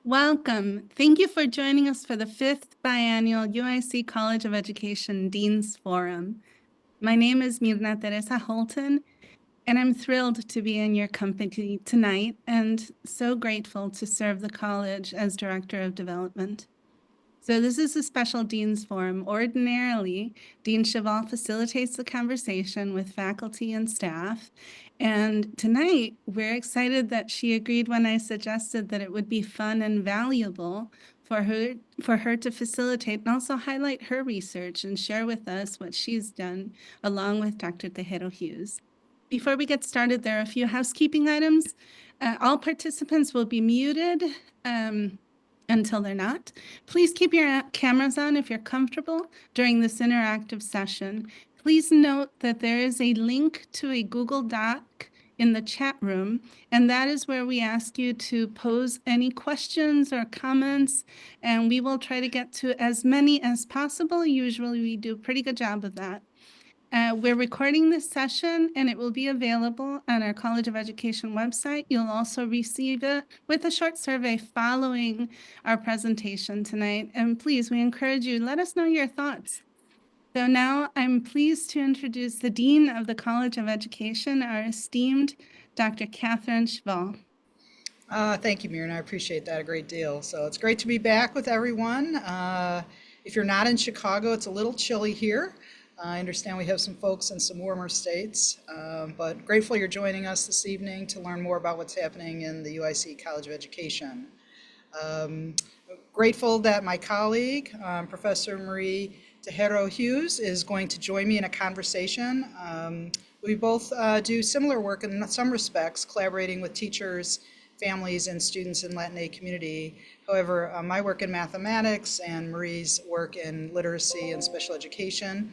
Welcome. Thank you for joining us for the 5th Biennial UIC College of Education Dean's Forum. My name is Mirna Teresa Holton, and I'm thrilled to be in your company tonight and so grateful to serve the college as Director of Development. So this is a special Dean's Forum. Ordinarily, Dean Chval facilitates the conversation with faculty and staff. And tonight, we're excited that she agreed when I suggested that it would be fun and valuable for her to facilitate and also highlight her research and share with us what she's done along with Dr. Tejero Hughes. Before we get started, there are a few housekeeping items. All participants will be muted until they're not. Please keep your cameras on if you're comfortable during this interactive session. Please note that there is a link to a Google Doc in the chat room, and that is where we ask you to pose any questions or comments, and we will try to get to as many as possible. Usually we do a pretty good job of that. We're recording this session and it will be available on our College of Education website. You'll also receive it with a short survey following our presentation tonight. And please, we encourage you, let us know your thoughts. So now I'm pleased to introduce the Dean of the College of Education, our esteemed Dr. Kathryn Chval. Thank you, Mirna. I appreciate that a great deal. So it's great to be back with everyone. If you're not in Chicago, it's a little chilly here. I understand we have some folks in some warmer states, but grateful you're joining us this evening to learn more about what's happening in the UIC College of Education. Grateful that my colleague, Professor Marie Tejero Hughes, is going to join me in a conversation. We both do similar work in some respects, collaborating with teachers, families, and students in Latine community. However, my work in mathematics and Marie's work in literacy and special education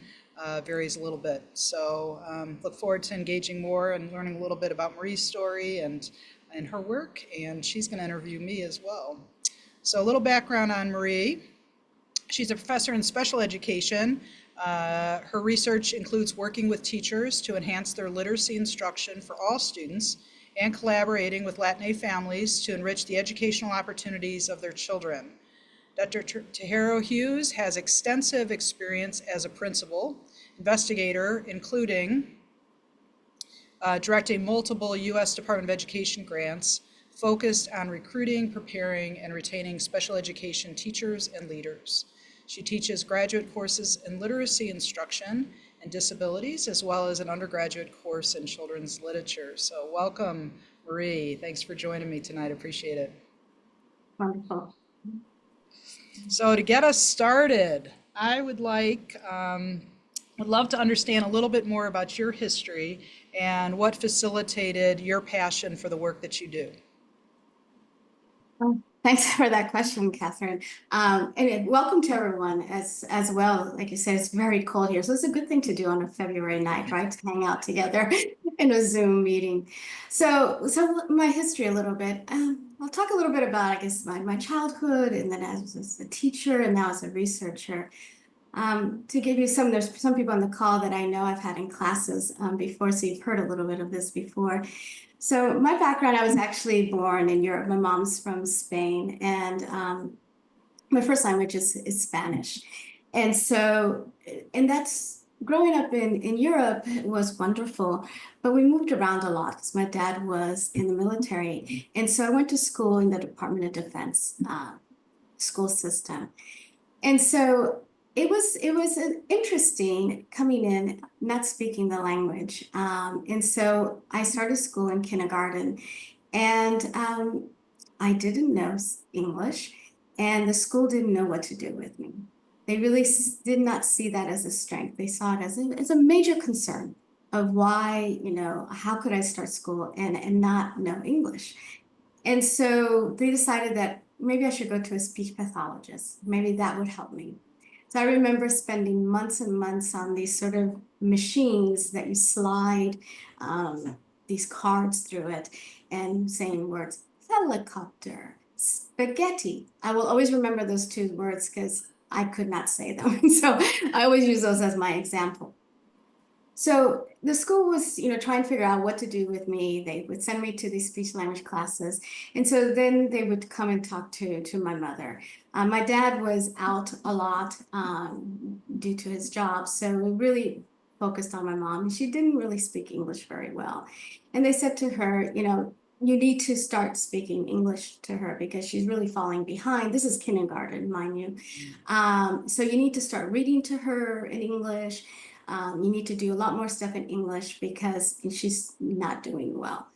varies a little bit. So look forward to engaging more and learning a little bit about Marie's story and her work, and she's going to interview me as well. So a little background on Marie. She's a professor in special education. Her research includes working with teachers to enhance their literacy instruction for all students and collaborating with Latine families to enrich the educational opportunities of their children. Dr. Tejero Hughes has extensive experience as a principal, investigator, including directing multiple U.S. Department of Education grants focused on recruiting, preparing, and retaining special education teachers and leaders. She teaches graduate courses in literacy instruction and disabilities, as well as an undergraduate course in children's literature. So welcome, Marie. Thanks for joining me tonight. Appreciate it. Wonderful. So to get us started, I would love to understand a little bit more about your history and what facilitated your passion for the work that you do. Thanks for that question, Kathryn. And welcome to everyone as well. Like you said, it's very cold here, so it's a good thing to do on a February night, right? To hang out together in a Zoom meeting. So my history a little bit. I'll talk a little bit about, I guess, my childhood, and then as a teacher, and now as a researcher. To give you there's some people on the call that I know I've had in classes before, so you've heard a little bit of this before. So my background, I was actually born in Europe. My mom's from Spain, and my first language is Spanish. And so, that's growing up in Europe was wonderful, but we moved around a lot because my dad was in the military. And so I went to school in the Department of Defense school system. And so it was interesting coming in, not speaking the language. And so I started school in kindergarten, and I didn't know English, and the school didn't know what to do with me. They really did not see that as a strength. They saw it as a major concern of why, how could I start school and not know English? And so they decided that maybe I should go to a speech pathologist. Maybe that would help me. So I remember spending months and months on these sort of machines that you slide these cards through it and saying words, helicopter, spaghetti. I will always remember those two words because I could not say them. So I always use those as my example. So the school was, trying to figure out what to do with me. They would send me to these speech language classes. And so then they would come and talk to my mother. My dad was out a lot due to his job. So we really focused on my mom. And she didn't really speak English very well. And they said to her, you need to start speaking English to her because she's really falling behind. This is kindergarten, mind you. So you need to start reading to her in English. You need to do a lot more stuff in English because she's not doing well.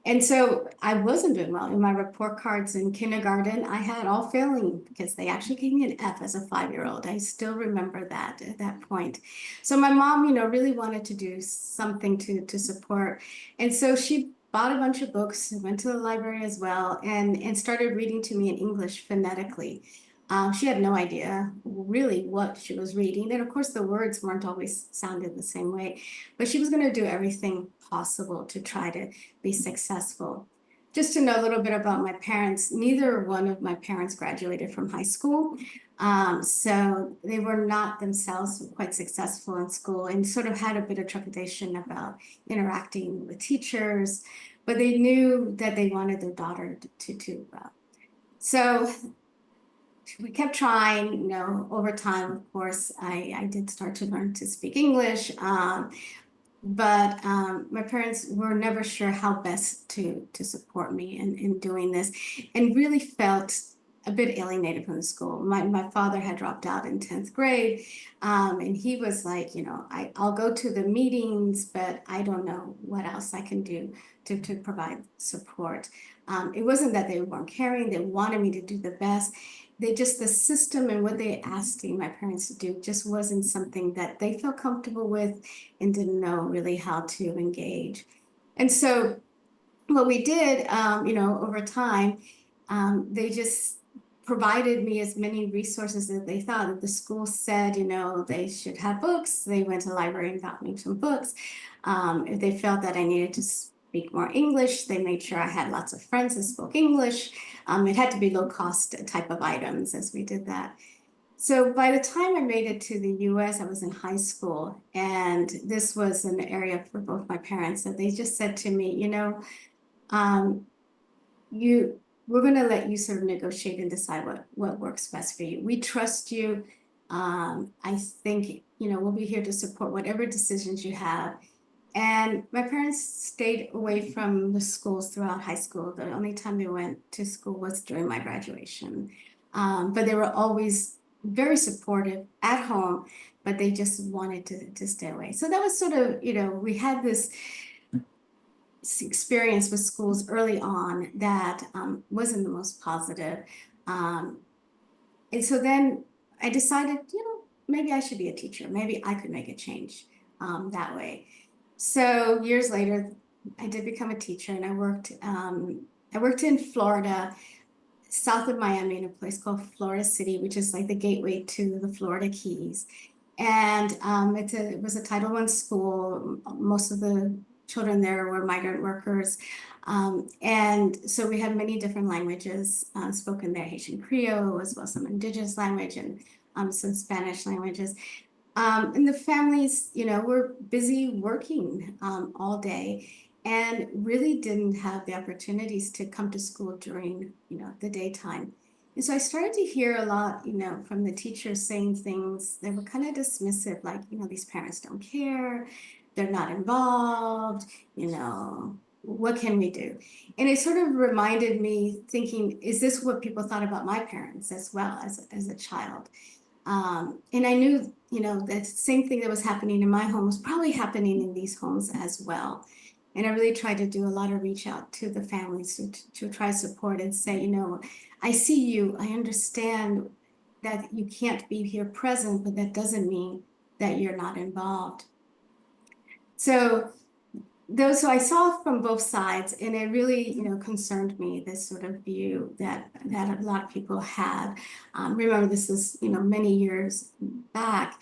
And so I wasn't doing well. In my report cards in kindergarten, I had all failing because they actually gave me an F as a 5-year-old. I still remember that at that point. So my mom, really wanted to do something to support. And so she bought a bunch of books, went to the library as well, and started reading to me in English phonetically. She had no idea really what she was reading. And of course, the words weren't always sounded the same way, but she was going to do everything possible to try to be successful. Just to know a little bit about my parents, neither one of my parents graduated from high school. So they were not themselves quite successful in school and sort of had a bit of trepidation about interacting with teachers, but they knew that they wanted their daughter to do well. So we kept trying, over time, of course, I did start to learn to speak English. But my parents were never sure how best to support me in doing this, and really felt a bit alienated from the school. My father had dropped out in 10th grade, and he was like, I'll go to the meetings, but I don't know what else I can do to provide support. It wasn't that they weren't caring, they wanted me to do the best. The system and what they asked my parents to do just wasn't something that they felt comfortable with and didn't know really how to engage. And so what we did, over time, they just provided me as many resources as they thought. If the school said, they should have books, they went to the library and got me some books. If they felt that I needed to speak more English, they made sure I had lots of friends that spoke English. It had to be low cost type of items as we did that. So by the time I made it to the US, I was in high school, and this was an area for both my parents that they just said to me, um, we're going to let you sort of negotiate and decide what works best for you. We trust you. I think, we'll be here to support whatever decisions you have. And my parents stayed away from the schools throughout high school. The only time they went to school was during my graduation. But they were always very supportive at home, but they just wanted to stay away. So that was sort of, we had this experience with schools early on that wasn't the most positive. And so then I decided, maybe I should be a teacher. Maybe I could make a change that way. So years later, I did become a teacher, and I worked in Florida, south of Miami, in a place called Florida City, which is like the gateway to the Florida Keys. And it was a Title I school. Most of the children there were migrant workers. And so we had many different languages spoken there, Haitian Creole, as well as some indigenous language and some Spanish languages. And the families, were busy working all day and really didn't have the opportunities to come to school during, the daytime. And so I started to hear a lot, from the teachers saying things that were kind of dismissive, like, these parents don't care, they're not involved, what can we do? And it sort of reminded me thinking, is this what people thought about my parents as well as a child? And I knew, the same thing that was happening in my home was probably happening in these homes as well. And I really tried to do a lot of reach out to the families to try support and say, I see you, I understand that you can't be here present, but that doesn't mean that you're not involved. So those I saw from both sides, and it really, concerned me, this sort of view that a lot of people had. Remember, this is, many years back.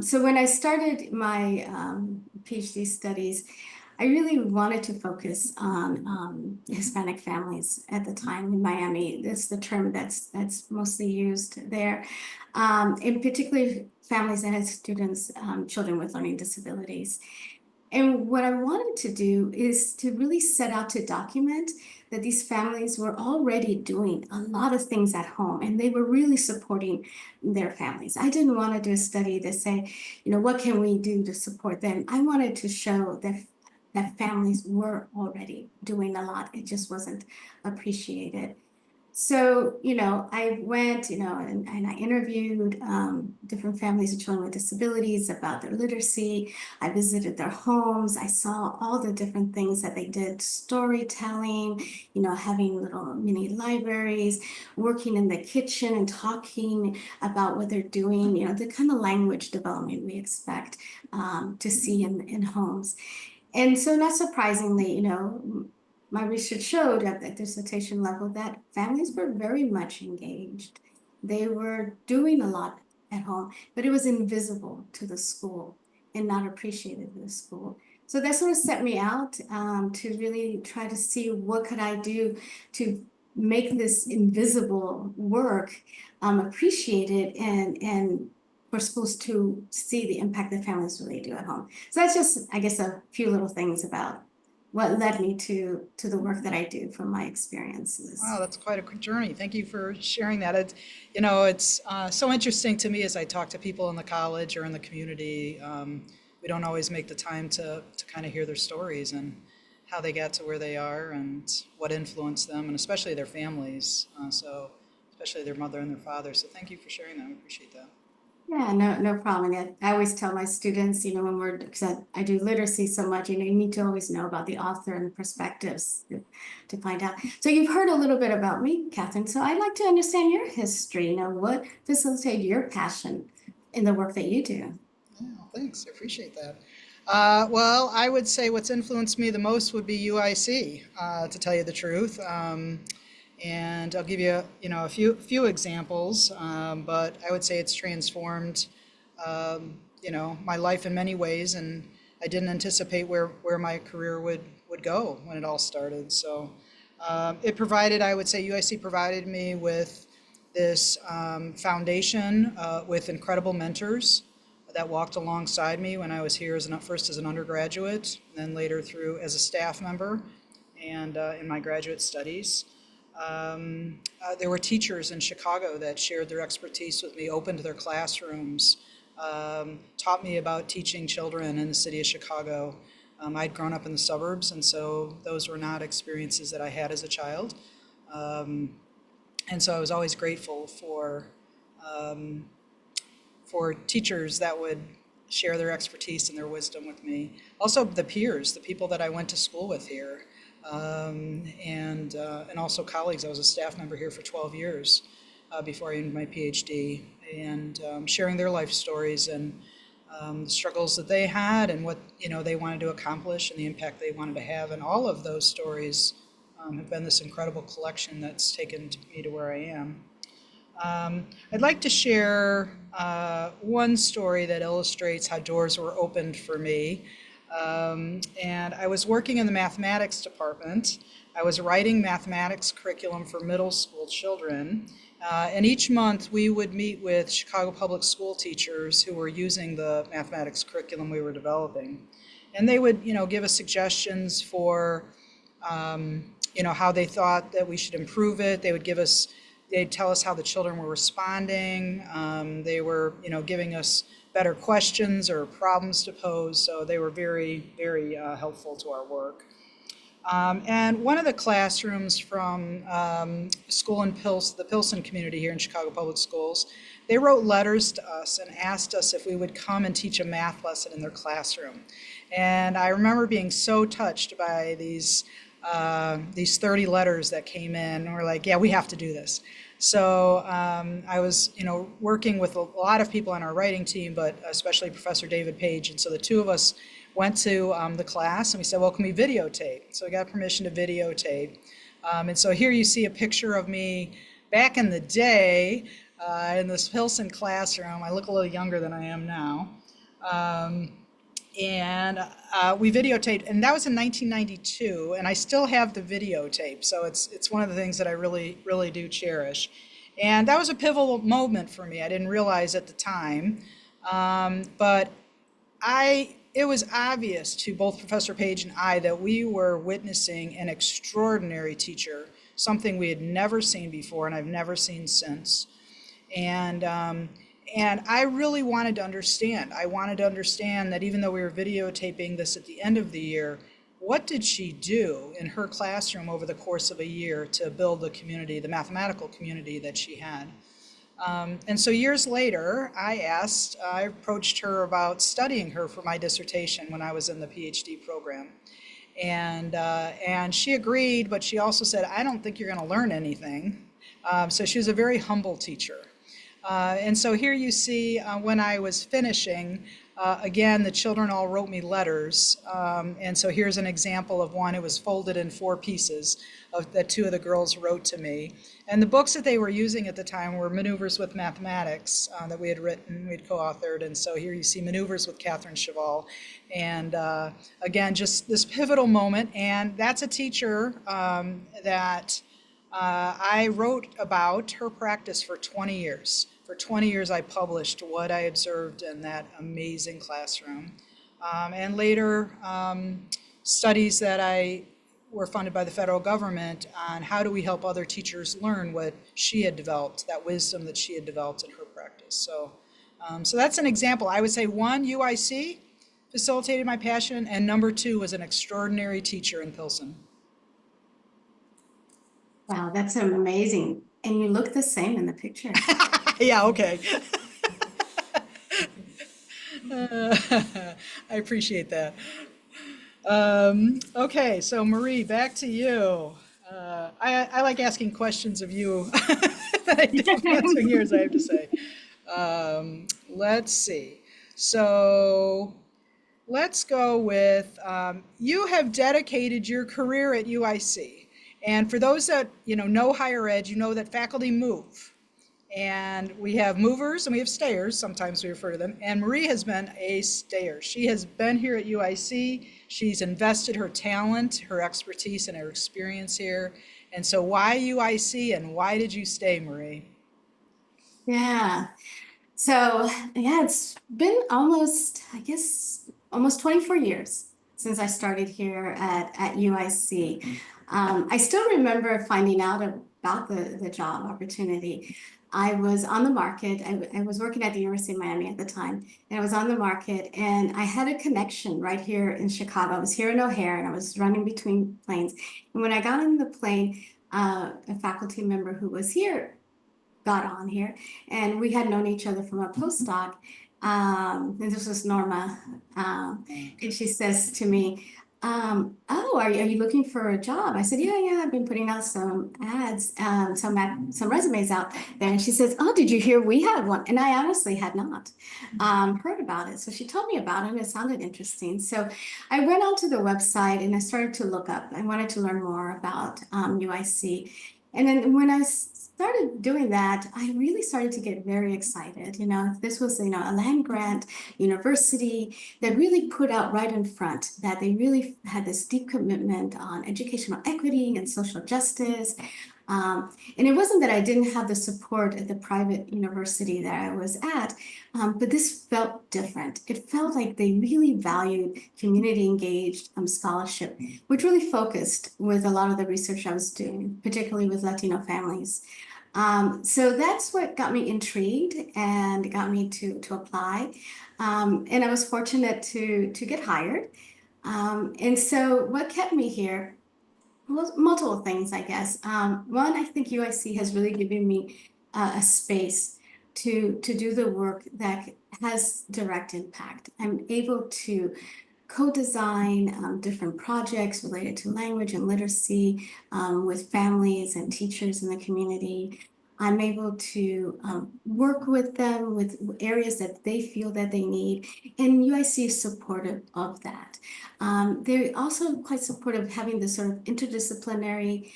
So when I started my PhD studies, I really wanted to focus on Hispanic families at the time in Miami. That's the term that's mostly used there. In particular, families that had students, children with learning disabilities. And what I wanted to do is to really set out to document that these families were already doing a lot of things at home and they were really supporting their families. I didn't want to do a study to say, what can we do to support them? I wanted to show that families were already doing a lot. It just wasn't appreciated. So, I went, and I interviewed different families of children with disabilities about their literacy. I visited their homes. I saw all the different things that they did, storytelling, having little mini libraries, working in the kitchen and talking about what they're doing, the kind of language development we expect to see in homes. And so, not surprisingly, my research showed at the dissertation level that families were very much engaged. They were doing a lot at home, but it was invisible to the school and not appreciated in the school. So that sort of set me out to really try to see what could I do to make this invisible work appreciated and for schools to see the impact that families really do at home. So that's just, I guess, a few little things about what led me to the work that I do from my experiences. Wow, that's quite a journey. Thank you for sharing that. It's so interesting to me as I talk to people in the college or in the community. We don't always make the time to kind of hear their stories and how they got to where they are and what influenced them, and especially their families. So especially their mother and their father. So thank you for sharing that. I appreciate that. Yeah, no problem. And I always tell my students, when because I do literacy so much, you need to always know about the author and the perspectives to find out. So you've heard a little bit about me, Kathryn. So I'd like to understand your history. What facilitated your passion in the work that you do? Yeah, thanks. I appreciate that. Well, I would say what's influenced me the most would be UIC, to tell you the truth. And I'll give you, a few examples, but I would say it's transformed, my life in many ways, and I didn't anticipate where my career would go when it all started. So I would say UIC provided me with this foundation with incredible mentors that walked alongside me when I was here first as an undergraduate, and then later through as a staff member and in my graduate studies. There were teachers in Chicago that shared their expertise with me, opened their classrooms, taught me about teaching children in the city of Chicago. I'd grown up in the suburbs, and so those were not experiences that I had as a child. And so I was always grateful for teachers that would share their expertise and their wisdom with me. Also the peers, the people that I went to school with here. And also colleagues. I was a staff member here for 12 years before I ended my PhD, and sharing their life stories and the struggles that they had and what they wanted to accomplish and the impact they wanted to have. And all of those stories have been this incredible collection that's taken me to where I am. I'd like to share one story that illustrates how doors were opened for me. And I was working in the mathematics department. I was writing mathematics curriculum for middle school children. And each month we would meet with Chicago public school teachers who were using the mathematics curriculum we were developing. And they would, give us suggestions for, how they thought that we should improve it. They'd tell us how the children were responding. They were, giving us better questions or problems to pose. So they were very, very helpful to our work. And one of the classrooms from school in the Pilsen community here in Chicago Public Schools, they wrote letters to us and asked us if we would come and teach a math lesson in their classroom. And I remember being so touched by these 30 letters that came in, and we're like, yeah, we have to do this. So I was, working with a lot of people on our writing team, but especially Professor David Page. And so the two of us went to the class and we said, well, can we videotape? So we got permission to videotape. And so here you see a picture of me back in the day in this Pilsen classroom. I look a little younger than I am now. and we videotaped, and that was in 1992, and I still have the videotape, so it's one of the things that I really do cherish. And that was a pivotal moment for me. I didn't realize at the time, but it was obvious to both Professor Page and I that we were witnessing an extraordinary teacher, something we had never seen before and I've never seen since. And I really wanted to understand. I wanted to understand that even though we were videotaping this at the end of the year, what did she do in her classroom over the course of a year to build the community, the mathematical community that she had? And so years later, I approached her about studying her for my dissertation when I was in the PhD program. And she agreed, but she also said, I don't think you're going to learn anything. So she was a very humble teacher. And so here you see when I was finishing, again, the children all wrote me letters. And so here's an example of one. It was folded in 4 pieces that 2 of the girls wrote to me. And the books that they were using at the time were Maneuvers with Mathematics that we had written, we had co-authored. And so here you see Maneuvers with Kathryn Chval. And again, just this pivotal moment. And that's a teacher that I wrote about her practice for 20 years. For 20 years, I published what I observed in that amazing classroom. And later, studies that were funded by the federal government on how do we help other teachers learn what she had developed, that wisdom that she had developed in her practice. So that's an example. I would say 1, UIC facilitated my passion, and number 2 was an extraordinary teacher in Pilsen. Wow, that's amazing. And you look the same in the picture. Yeah, okay. I appreciate that. Okay, so Marie, back to you. I like asking questions of you that I don't answer yours, I have to say. Let's see. So let's go with, you have dedicated your career at UIC. And for those that know higher ed, you know that faculty move. And we have movers and we have stayers, sometimes we refer to them. And Marie has been a stayer. She has been here at UIC. She's invested her talent, her expertise, and her experience here. And so why UIC and why did you stay, Marie? Yeah. So yeah, it's been almost 24 years since I started here at UIC. I still remember finding out about the job opportunity. I was on the market. I was working at the University of Miami at the time, and I was on the market, and I had a connection right here in Chicago. I was here in O'Hare, and I was running between planes. And when I got on the plane, a faculty member who was here got on here, and we had known each other from a postdoc. And this was Norma, and she says to me, "Oh, are you looking for a job?" I said, "Yeah, I've been putting out some ads, some resumes out there." And she says, "Oh, did you hear we had one?" And I honestly had not heard about it. So she told me about it, and it sounded interesting. So I went onto the website and I started to look up. I wanted to learn more about UIC. And then when I started doing that, I really started to get very excited. This was, a land grant university that really put out right in front that they really had this deep commitment on educational equity and social justice. And it wasn't that I didn't have the support at the private university that I was at, but this felt different. It felt like they really valued community engaged scholarship, which really focused with a lot of the research I was doing, particularly with Latino families. So that's what got me intrigued and got me to apply. And I was fortunate to get hired. And so what kept me here? Well, multiple things, I guess. One, I think UIC has really given me a space to do the work that has direct impact. I'm able to co-design different projects related to language and literacy with families and teachers in the community. I'm able to work with them with areas that they feel that they need, and UIC is supportive of that. They're also quite supportive of having this sort of interdisciplinary,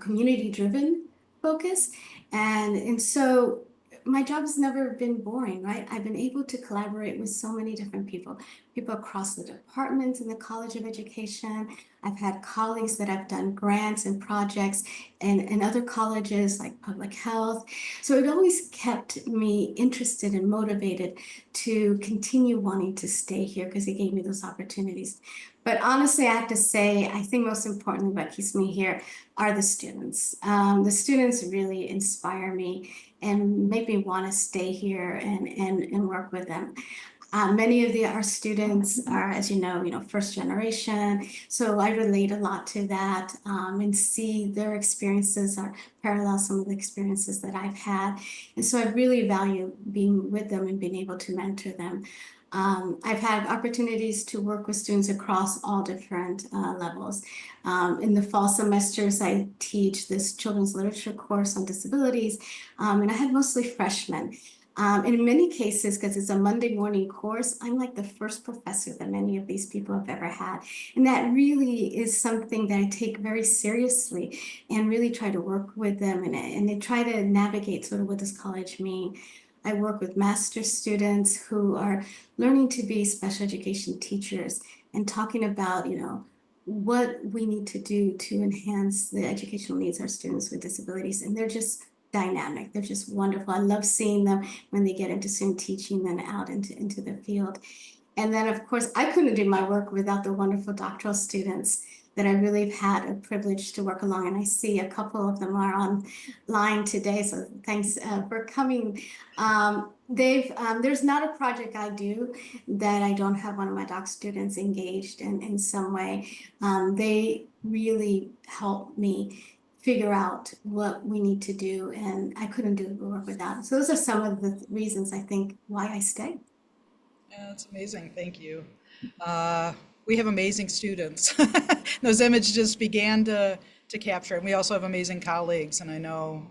community-driven focus, and so my job's never been boring, right? I've been able to collaborate with so many different people, people across the departments in the College of Education. I've had colleagues that have done grants and projects in other colleges like public health. So it always kept me interested and motivated to continue wanting to stay here because it gave me those opportunities. But honestly, I have to say, I think most importantly, what keeps me here are the students. The students really inspire me and make me want to stay here and work with them. Many of our students are, as you know, first generation. So I relate a lot to that and see their experiences are parallel some of the experiences that I've had. And so I really value being with them and being able to mentor them. I've had opportunities to work with students across all different levels. In the fall semesters, I teach this children's literature course on disabilities, and I had mostly freshmen. In many cases, because it's a Monday morning course, I'm like the first professor that many of these people have ever had. And that really is something that I take very seriously and really try to work with them and they try to navigate sort of what does college mean. I work with master's students who are learning to be special education teachers and talking about, what we need to do to enhance the educational needs of our students with disabilities. And they're just dynamic. They're just wonderful. I love seeing them when they get into student teaching and out into the field. And then, of course, I couldn't do my work without the wonderful doctoral students that I really have had a privilege to work along. And I see a couple of them are online today. So thanks for coming. There's not a project I do that I don't have one of my doc students engaged in some way. They really help me figure out what we need to do, and I couldn't do the work without it. So those are some of the reasons I think why I stay. Yeah, that's amazing. Thank you. We have amazing students. Those images just began to capture, and we also have amazing colleagues. And I know,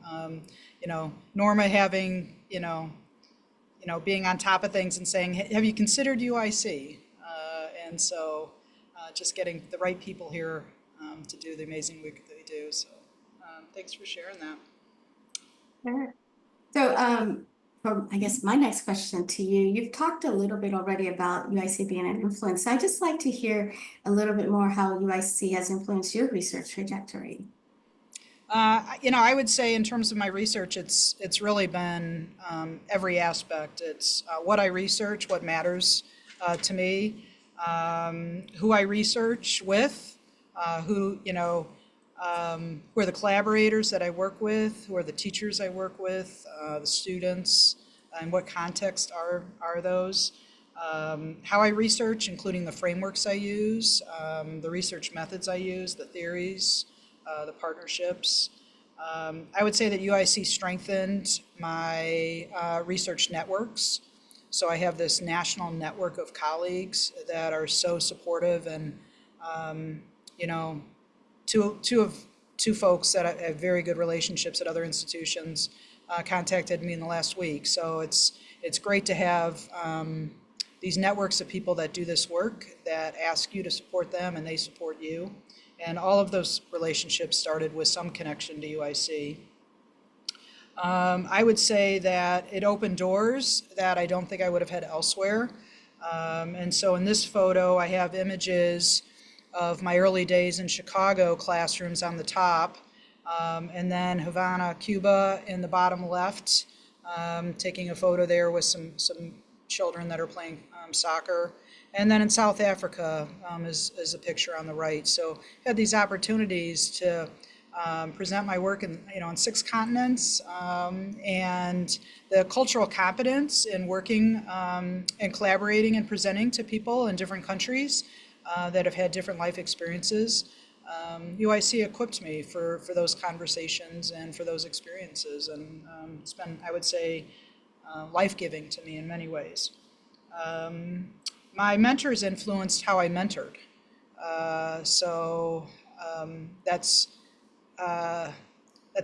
Norma having, being on top of things and saying, "Have you considered UIC?" And so, just getting the right people here to do the amazing work that they do. So, thanks for sharing that. Sure. So, I guess my next question to you, you've talked a little bit already about UIC being an influence. I'd just like to hear a little bit more how UIC has influenced your research trajectory. I would say in terms of my research, it's really been every aspect. It's what I research, what matters to me, who I research with, who are the collaborators that I work with, who are the teachers I work with, the students, and what context are those. How I research, including the frameworks I use, the research methods I use, the theories, the partnerships. I would say that UIC strengthened my research networks. So I have this national network of colleagues that are so supportive, and two folks that I have very good relationships at other institutions contacted me in the last week. So it's great to have these networks of people that do this work, that ask you to support them and they support you. And all of those relationships started with some connection to UIC. I would say that it opened doors that I don't think I would have had elsewhere. And so in this photo, I have images of my early days in Chicago classrooms on the top, and then Havana, Cuba in the bottom left, taking a photo there with some children that are playing soccer. And then in South Africa is a picture on the right. So I had these opportunities to present my work in 6 continents, and the cultural competence in working and collaborating and presenting to people in different countries that have had different life experiences. UIC equipped me for those conversations and for those experiences, and it's been, I would say, life-giving to me in many ways. My mentors influenced how I mentored. That's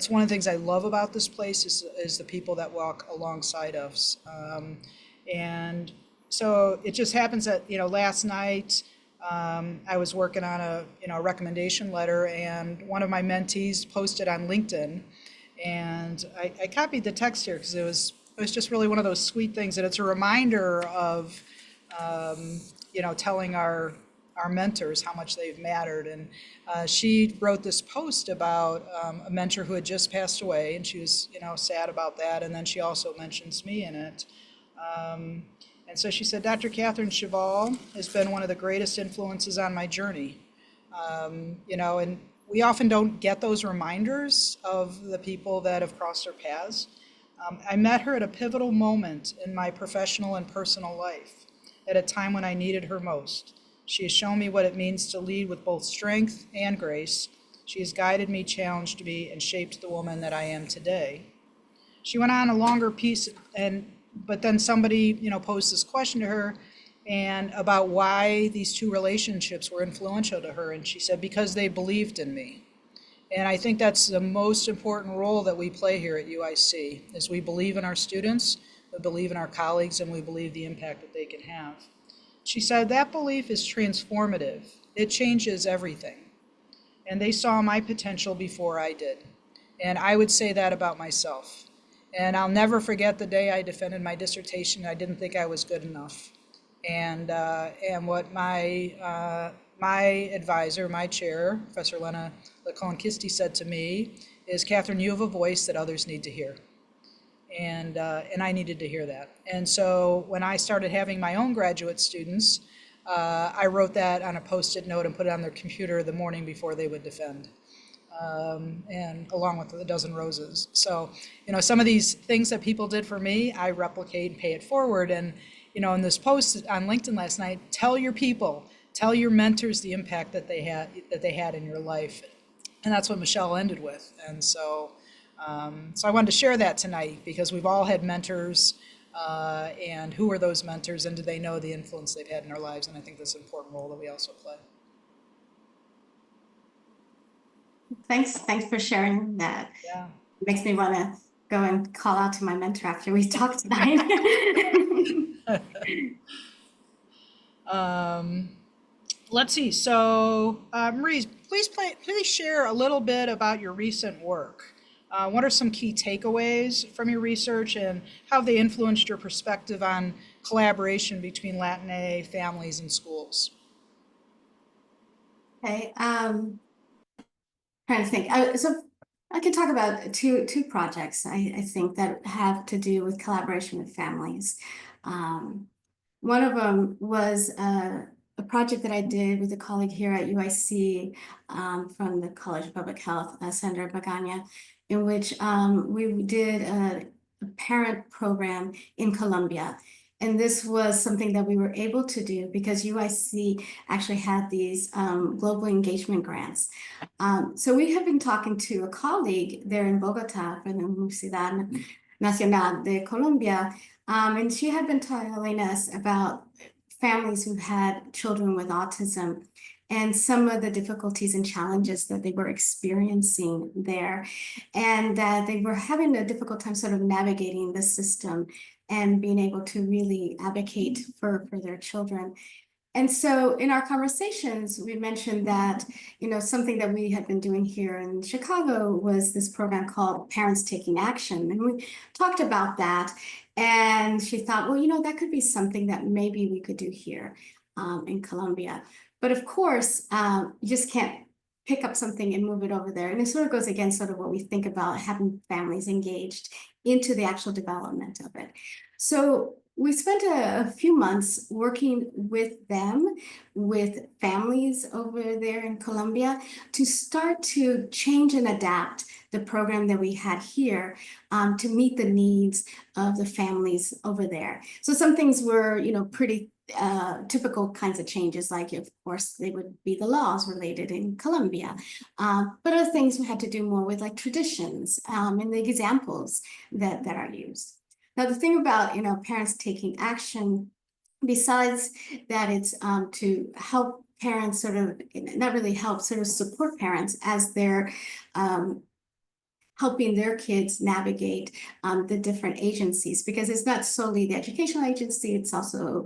one of the things I love about this place is the people that walk alongside us. And so it just happens that, last night I was working on a recommendation letter, and one of my mentees posted on LinkedIn, and I copied the text here because it it was just really one of those sweet things, and it's a reminder of, telling our mentors how much they've mattered. And she wrote this post about a mentor who had just passed away, and she was, sad about that. And then she also mentions me in it. And so she said, Dr. Kathryn Chval has been one of the greatest influences on my journey. And we often don't get those reminders of the people that have crossed our paths. I met her at a pivotal moment in my professional and personal life, at a time when I needed her most. She has shown me what it means to lead with both strength and grace. She has guided me, challenged me, and shaped the woman that I am today. She went on a longer piece, but then somebody, posed this question to her and about why these two relationships were influential to her. And she said, because they believed in me. And I think that's the most important role that we play here at UIC, is we believe in our students, we believe in our colleagues, and we believe the impact that they can have. She said, that belief is transformative. It changes everything. And they saw my potential before I did. And I would say that about myself. And I'll never forget the day I defended my dissertation. I didn't think I was good enough. And what my advisor, my chair, Professor Lena Latine said to me is, Kathryn, you have a voice that others need to hear. And I needed to hear that. And so when I started having my own graduate students, I wrote that on a Post-it note and put it on their computer the morning before they would defend. And along with a dozen roses. So, some of these things that people did for me, I replicate and pay it forward. And, in this post on LinkedIn last night, tell your people, tell your mentors the impact that they had in your life. And that's what Michelle ended with. And so I wanted to share that tonight, because we've all had mentors, and who are those mentors, and do they know the influence they've had in our lives? And I think that's an important role that we also play. Thanks for sharing that. Yeah. It makes me want to go and call out to my mentor after we talk tonight. Let's see. So, Marie, please share a little bit about your recent work. What are some key takeaways from your research, and how have they influenced your perspective on collaboration between Latine families and schools? Okay. Trying to think. So I can talk about two projects I think that have to do with collaboration with families. One of them was a project that I did with a colleague here at UIC, from the College of Public Health, Senator Magana, in which we did a parent program in Colombia. And this was something that we were able to do because UIC actually had these global engagement grants. So we have been talking to a colleague there in Bogota from the Universidad Nacional de Colombia, and she had been telling us about families who had children with autism and some of the difficulties and challenges that they were experiencing there, and that they were having a difficult time sort of navigating the system and being able to really advocate for their children. And so in our conversations, we mentioned that, something that we had been doing here in Chicago was this program called Parents Taking Action. And we talked about that. And she thought, well, that could be something that maybe we could do here in Colombia. But of course, you just can't pick up something and move it over there. And it sort of goes against sort of what we think about having families engaged into the actual development of it. So we spent a few months working with them, with families over there in Colombia, to start to change and adapt the program that we had here to meet the needs of the families over there. So some things were, pretty typical kinds of changes, like, of course, they would be the laws related in Colombia. But other things we had to do more with, like traditions and the examples that are used. Now, the thing about, parents taking action, besides that, it's to help parents sort of, not really help, sort of support parents as they're helping their kids navigate the different agencies, because it's not solely the educational agency, it's also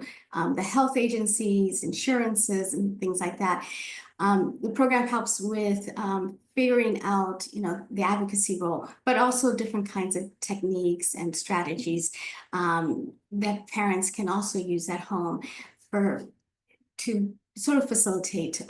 the health agencies, insurances, and things like that. The program helps with figuring out, the advocacy role, but also different kinds of techniques and strategies that parents can also use at home to sort of facilitate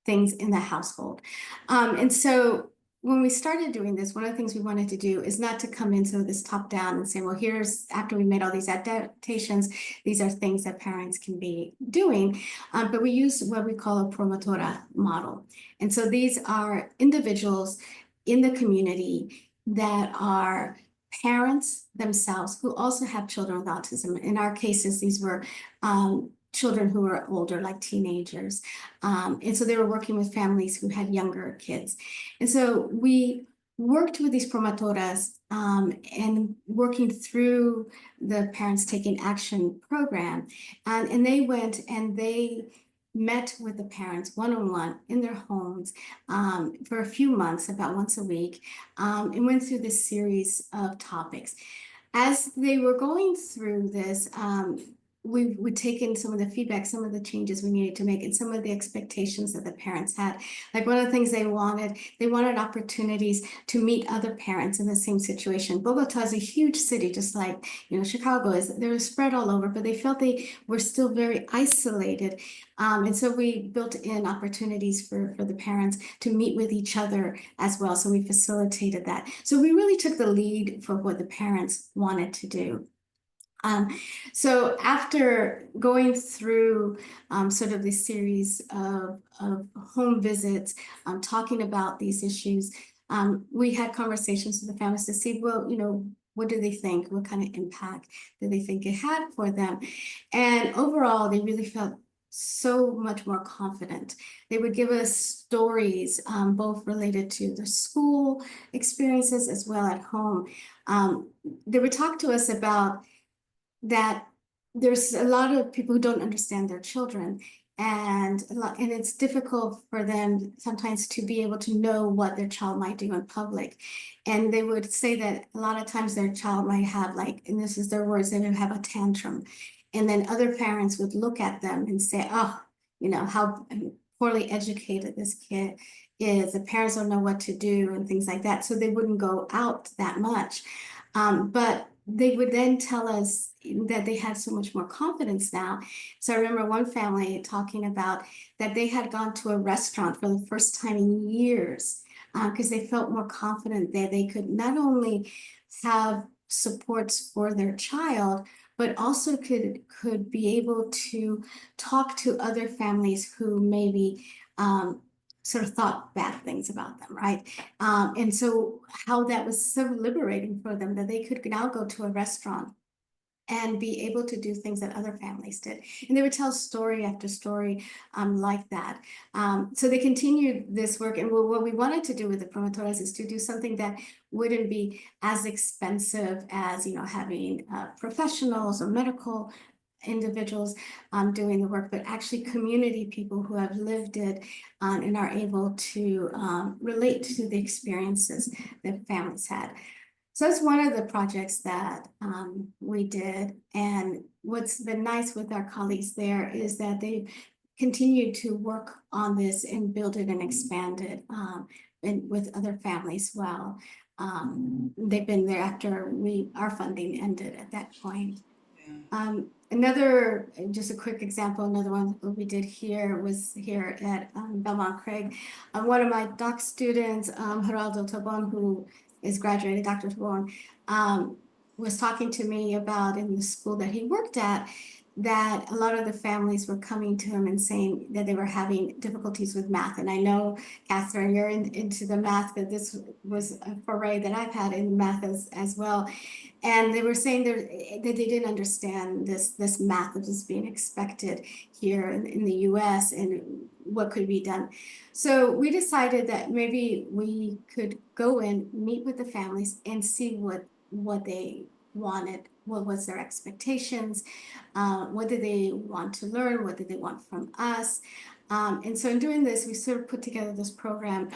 things in the household. And so when we started doing this, one of the things we wanted to do is not to come into this top down and say, well, here's, after we made all these adaptations, these are things that parents can be doing. But we use what we call a promotora model. And so these are individuals in the community that are parents themselves who also have children with autism. In our cases, these were children who were older, like teenagers. And so they were working with families who had younger kids. And so we worked with these promotoras and working through the Parents Taking Action program. And they went and they met with the parents one-on-one in their homes for a few months, about once a week, and went through this series of topics. As they were going through this, we would take in some of the feedback, some of the changes we needed to make, and some of the expectations that the parents had. Like one of the things they wanted opportunities to meet other parents in the same situation. Bogota is a huge city, just like Chicago is. They were spread all over, but they felt they were still very isolated. And so we built in opportunities for the parents to meet with each other as well. So we facilitated that. So we really took the lead for what the parents wanted to do. So after going through sort of this series of home visits, talking about these issues, we had conversations with the families to see, well, what do they think? What kind of impact do they think it had for them? And overall, they really felt so much more confident. They would give us stories, both related to the school experiences as well at home. They would talk to us about that there's a lot of people who don't understand their children, and it's difficult for them sometimes to be able to know what their child might do in public. And they would say that a lot of times their child might have, and this is their words, they would have a tantrum. And then other parents would look at them and say, oh, how poorly educated this kid is. The parents don't know what to do and things like that. So they wouldn't go out that much. But they would then tell us that they had so much more confidence now. So I remember one family talking about that they had gone to a restaurant for the first time in years because they felt more confident that they could not only have supports for their child, but also could be able to talk to other families who maybe sort of thought bad things about them, right? And so how that was so liberating for them that they could now go to a restaurant and be able to do things that other families did. And they would tell story after story like that. So they continued this work. And what we wanted to do with the promotoras is to do something that wouldn't be as expensive as, having professionals or medical individuals doing the work, but actually community people who have lived it and are able to relate to the experiences that families had. So that's one of the projects that we did. And what's been nice with our colleagues there is that they continued to work on this and build it and expand it and with other families well. They've been there after our funding ended at that point. Another, just a quick example, another one we did here was here at Belmont Craig. One of my doc students, Geraldo Tobon, who is graduated, Dr. Tobon, was talking to me about in the school that he worked at, that a lot of the families were coming to him and saying that they were having difficulties with math. And I know, Kathryn, you're into the math, but this was a foray that I've had in math as well. And they were saying that they didn't understand this math that was being expected here in the US and what could be done. So we decided that maybe we could go in, meet with the families and see what they wanted, what was their expectations, what did they want to learn, what did they want from us. And so in doing this, we sort of put together this program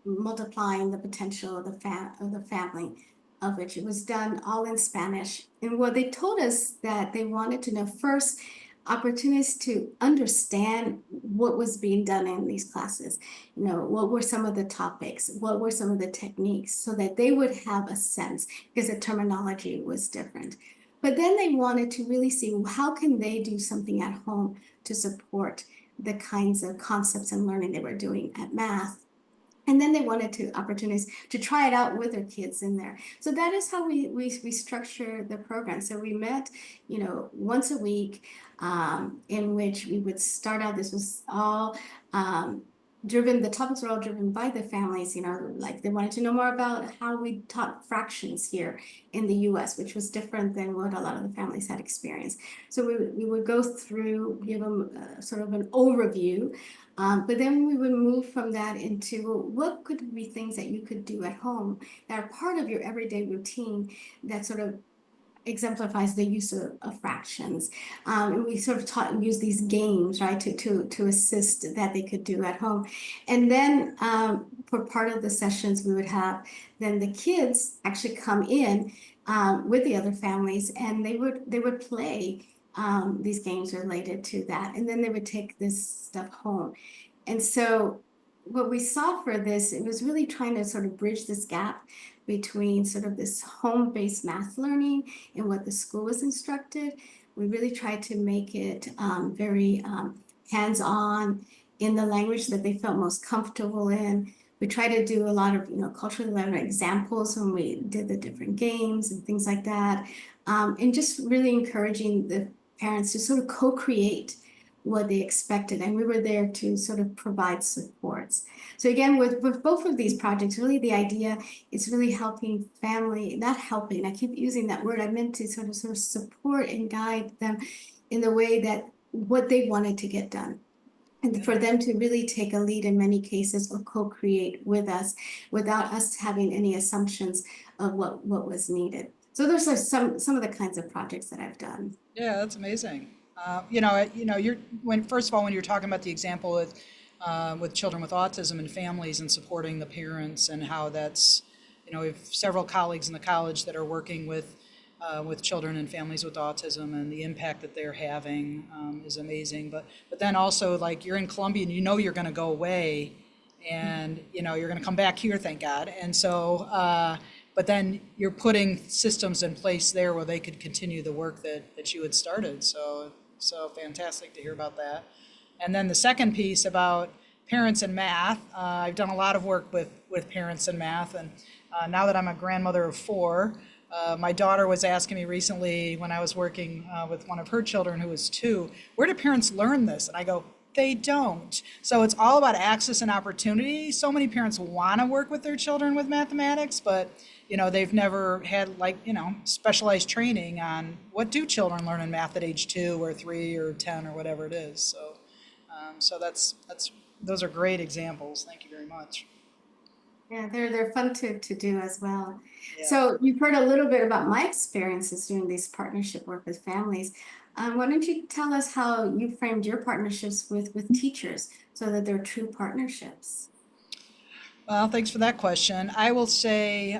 multiplying the potential of the family, of which it was done all in Spanish. And what they told us that they wanted to know first, opportunities to understand what was being done in these classes. You know, what were some of the topics? What were some of the techniques, so that they would have a sense, because the terminology was different. But then they wanted to really see, how can they do something at home to support the kinds of concepts and learning they were doing at math. And then they wanted to opportunities to try it out with their kids in there. So that is how we structure the program. So we met, you know, once a week, in which we would start out. This was all the topics were all driven by the families. You know, like they wanted to know more about how we taught fractions here in the US, which was different than what a lot of the families had experienced. So we would go through, give them sort of an overview. But then we would move from that into what could be things that you could do at home that are part of your everyday routine that sort of exemplifies the use of fractions. And we sort of taught and use these games, right, to assist that they could do at home. And then for part of the sessions, we would have then the kids actually come in with the other families, and they would play these games related to that. And then they would take this stuff home. And so what we saw for this, it was really trying to sort of bridge this gap between sort of this home-based math learning and what the school was instructed. We really tried to make it very hands-on in the language that they felt most comfortable in. We try to do a lot of, you know, culturally relevant examples when we did the different games and things like that. And just really encouraging the parents to sort of co-create what they expected. And we were there to sort of provide supports. So again, with both of these projects, really the idea is really helping family, not helping, I keep using that word, I meant to sort of support and guide them in the way that what they wanted to get done. And for them to really take a lead in many cases or co-create with us without us having any assumptions of what was needed. So those are some of the kinds of projects that I've done. Yeah, that's amazing. First of all, when you're talking about the example with children with autism and families and supporting the parents, and how that's, you know, we have several colleagues in the college that are working with children and families with autism, and the impact that they're having is amazing. But then also, like, you're in Columbia and you know you're going to go away, and you know you're going to come back here, thank God. And so, but then you're putting systems in place there where they could continue the work that you had started. So fantastic to hear about that. And then the second piece about parents and math, I've done a lot of work with parents and math, and now that I'm a grandmother of 4, my daughter was asking me recently when I was working with one of her children who was 2, where do parents learn this? And I go, they don't. So it's all about access and opportunity. So many parents want to work with their children with mathematics, but you know, they've never had, like, you know, specialized training on what do children learn in math at age 2 or 3 or 10 or whatever it is. So those are great examples. Thank you very much. Yeah, they're fun to do as well. Yeah. So you've heard a little bit about my experiences doing this partnership work with families. Why don't you tell us how you framed your partnerships with teachers so that they're true partnerships? Well, thanks for that question. I would say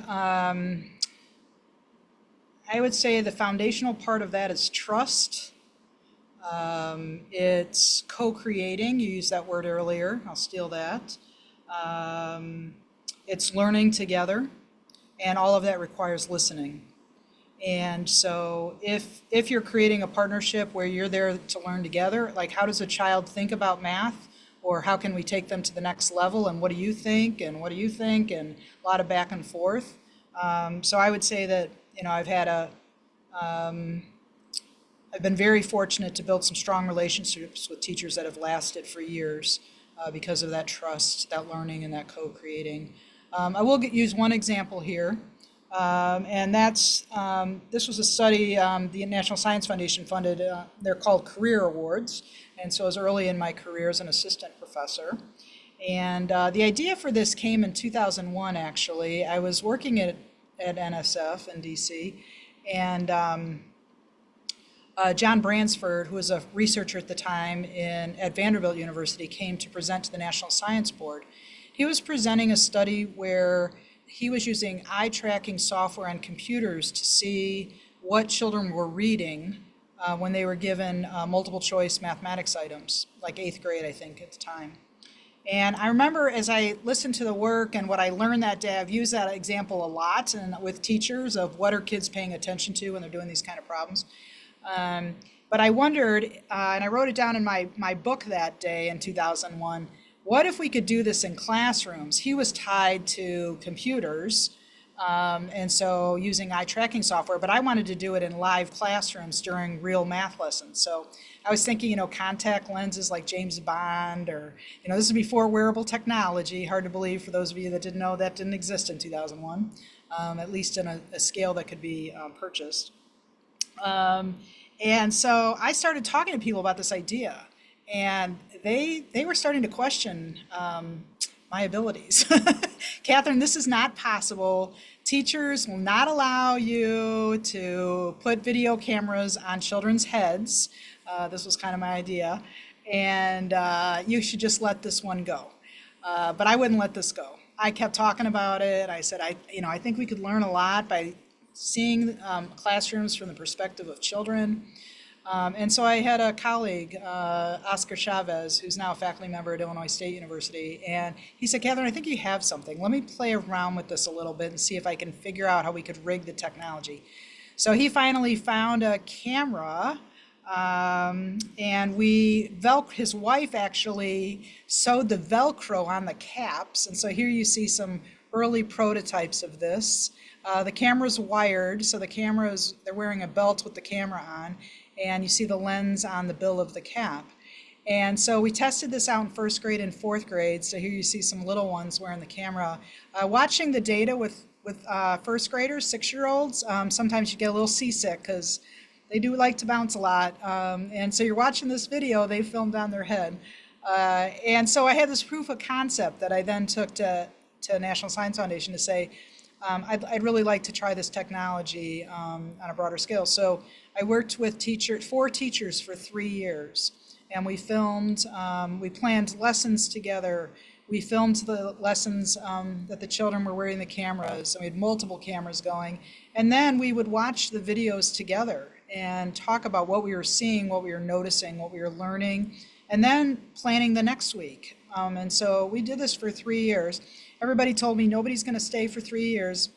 the foundational part of that is trust. It's co-creating. You used that word earlier. I'll steal that. It's learning together, and all of that requires listening. And so if you're creating a partnership where you're there to learn together, like, how does a child think about math? Or how can we take them to the next level? And what do you think? And what do you think? And a lot of back and forth. So I would say that, you know, I've been very fortunate to build some strong relationships with teachers that have lasted for years because of that trust, that learning, and that co-creating. I will use one example here, and that's, this was a study the National Science Foundation funded. They're called Career Awards, and so it was early in my career as an assistant professor. And the idea for this came in 2001, actually. I was working at NSF in DC, and John Bransford, who was a researcher at the time at Vanderbilt University, came to present to the National Science Board. He was presenting a study where he was using eye tracking software on computers to see what children were reading when they were given multiple choice mathematics items, like 8th grade, I think, at the time. And I remember as I listened to the work and what I learned that day, I've used that example a lot and with teachers of what are kids paying attention to when they're doing these kind of problems. But I wondered, and I wrote it down in my book that day in 2001, what if we could do this in classrooms? He was tied to computers, and so using eye tracking software, but I wanted to do it in live classrooms during real math lessons. So I was thinking, contact lenses like James Bond, or, this is before wearable technology. Hard to believe for those of you that didn't know that didn't exist in 2001, at least in a scale that could be purchased. And so I started talking to people about this idea, and they were starting to question my abilities. Kathryn, this is not possible. Teachers will not allow you to put video cameras on children's heads. This was kind of my idea. And you should just let this one go. But I wouldn't let this go. I kept talking about it. I said, I think we could learn a lot by seeing classrooms from the perspective of children. And so I had a colleague, Oscar Chavez, who's now a faculty member at Illinois State University, and he said, Kathryn, I think you have something. Let me play around with this a little bit and see if I can figure out how we could rig the technology. So he finally found a camera, and his wife actually sewed the Velcro on the caps, and so here you see some early prototypes of this. The camera's wired, so they're wearing a belt with the camera on, and you see the lens on the bill of the cap. And so we tested this out in 1st grade and 4th grade. So here you see some little ones wearing the camera. Watching the data with 1st graders, 6-year-olds, sometimes you get a little seasick because they do like to bounce a lot. And so you're watching this video they filmed on their head. And so I had this proof of concept that I then took to National Science Foundation to say, I'd really like to try this technology on a broader scale. So I worked with 4 teachers for 3 years, and we planned lessons together. We filmed the lessons that the children were wearing the cameras, and we had multiple cameras going. And then we would watch the videos together and talk about what we were seeing, what we were noticing, what we were learning, and then planning the next week. And so we did this for 3 years. Everybody told me nobody's going to stay for 3 years,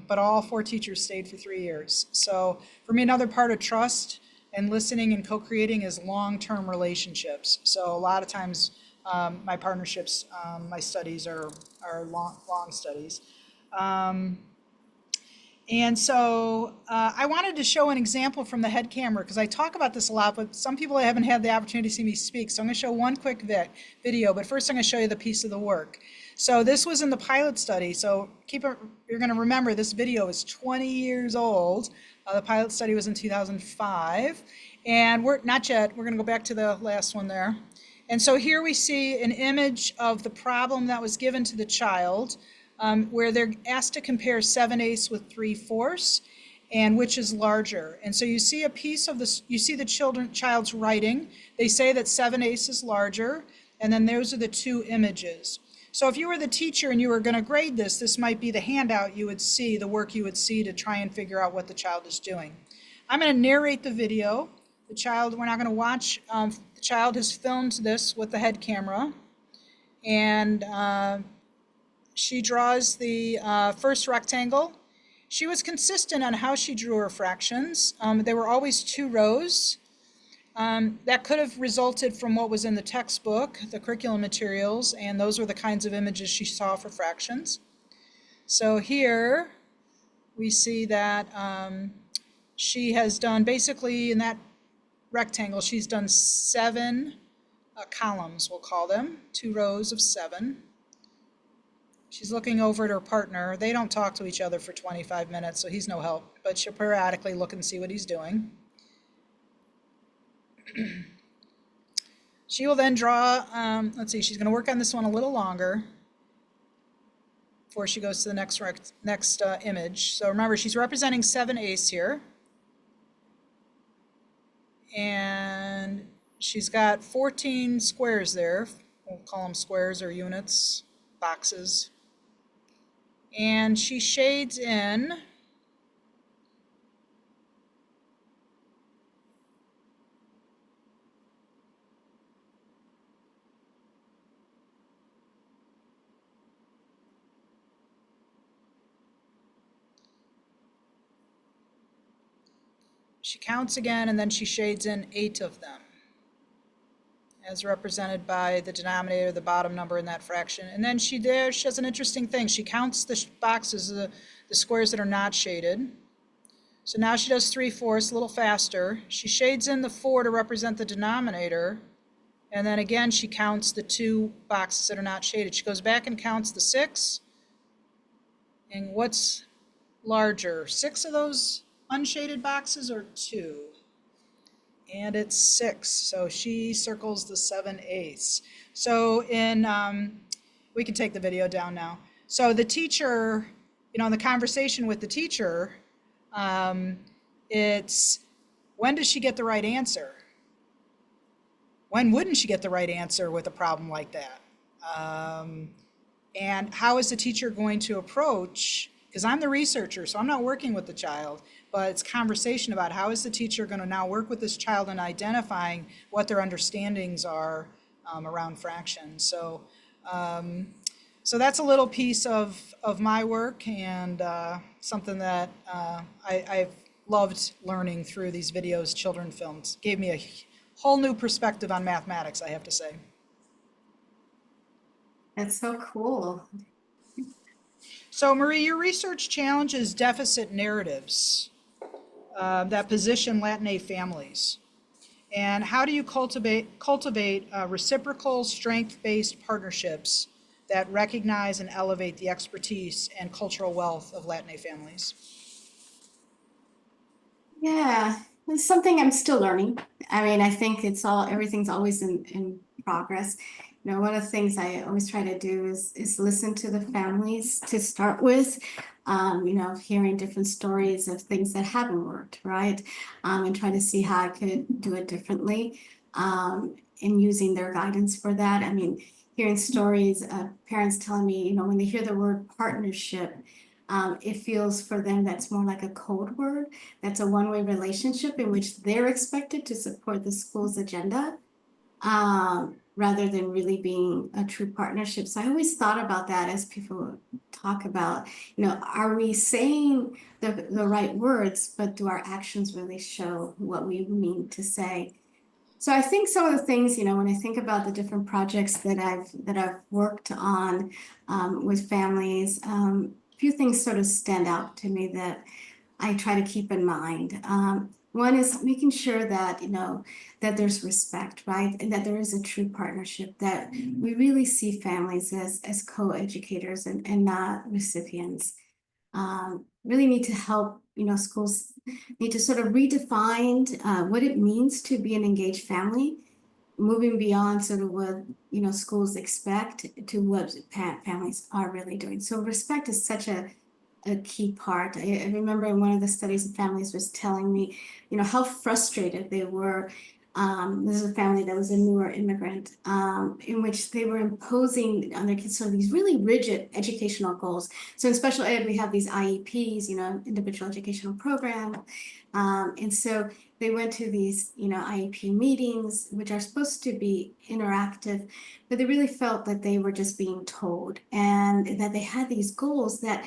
but all 4 teachers stayed for 3 years. So for me, another part of trust and listening and co-creating is long-term relationships. So a lot of times my partnerships, my studies are long studies. And so I wanted to show an example from the head camera because I talk about this a lot, but some people haven't had the opportunity to see me speak. So I'm going to show one quick video, but first I'm going to show you the piece of the work. So this was in the pilot study. So you're going to remember this video is 20 years old. The pilot study was in 2005. And we're not yet. We're going to go back to the last one there. And so here we see an image of the problem that was given to the child, where they're asked to compare 7/8 with 3/4 and which is larger. And so you see a piece of this, you see the child's writing. They say that 7/8 is larger, and then those are the 2 images. So if you were the teacher and you were going to grade this might be the handout you would see, the work you would see to try and figure out what the child is doing. I'm going to narrate the video. We're not going to watch. The child has filmed this with the head camera, and she draws the first rectangle. She was consistent on how she drew her fractions. There were always 2 rows. That could have resulted from what was in the textbook, the curriculum materials, and those were the kinds of images she saw for fractions. So here we see that she has done, basically in that rectangle, she's done 7 columns, we'll call them, 2 rows of 7. She's looking over at her partner. They don't talk to each other for 25 minutes, so he's no help, but she'll periodically look and see what he's doing. She will then draw, let's see, she's going to work on this one a little longer before she goes to the next image. So remember, she's representing 7/8 here. And she's got 14 squares there. We'll call them squares or units. boxes. And she shades in she counts again, and then she shades in 8 of them, as represented by the denominator, the bottom number in that fraction. And then she does an interesting thing. She counts the boxes, the squares that are not shaded. So now she does 3/4, a little faster. She shades in the 4 to represent the denominator. And then again, she counts the 2 boxes that are not shaded. She goes back and counts the 6. And what's larger, 6 of those unshaded boxes or 2? And it's 6. So she circles the 7/8. So we can take the video down now. So the teacher, in the conversation with the teacher, it's when does she get the right answer? When wouldn't she get the right answer with a problem like that? And how is the teacher going to approach, because I'm the researcher, so I'm not working with the child, but it's conversation about how is the teacher going to now work with this child in identifying what their understandings are around fractions. So that's a little piece of my work, and something that I've loved learning through these videos children filmed. Gave me a whole new perspective on mathematics, I have to say. That's so cool. So Marie, your research challenges deficit narratives that position Latine families. And how do you cultivate reciprocal, strength-based partnerships that recognize and elevate the expertise and cultural wealth of Latine families? Yeah, it's something I'm still learning. I mean, I think everything's always in progress. One of the things I always try to do is listen to the families to start with, hearing different stories of things that haven't worked, right? And try to see how I could do it differently, and using their guidance for that. I mean, hearing stories of parents telling me, when they hear the word partnership, it feels for them that's more like a code word. That's a one-way relationship in which they're expected to support the school's agenda, rather than really being a true partnership. So I always thought about that as people talk about, are we saying the right words, but do our actions really show what we mean to say? So I think some of the things, when I think about the different projects that I've worked on with families, a few things sort of stand out to me that I try to keep in mind. One is making sure that, that there's respect, right? And that there is a true partnership, that we really see families as co-educators and not recipients. Really need to help, schools need to sort of redefine what it means to be an engaged family, moving beyond sort of what, schools expect to what families are really doing. So respect is such a key part. I remember one of the studies, the families was telling me, how frustrated they were. This is a family that was a newer immigrant, in which they were imposing on their kids sort of these really rigid educational goals. So in special ed, we have these IEPs, individual educational program. And so they went to these, IEP meetings, which are supposed to be interactive, but they really felt that they were just being told, and that they had these goals that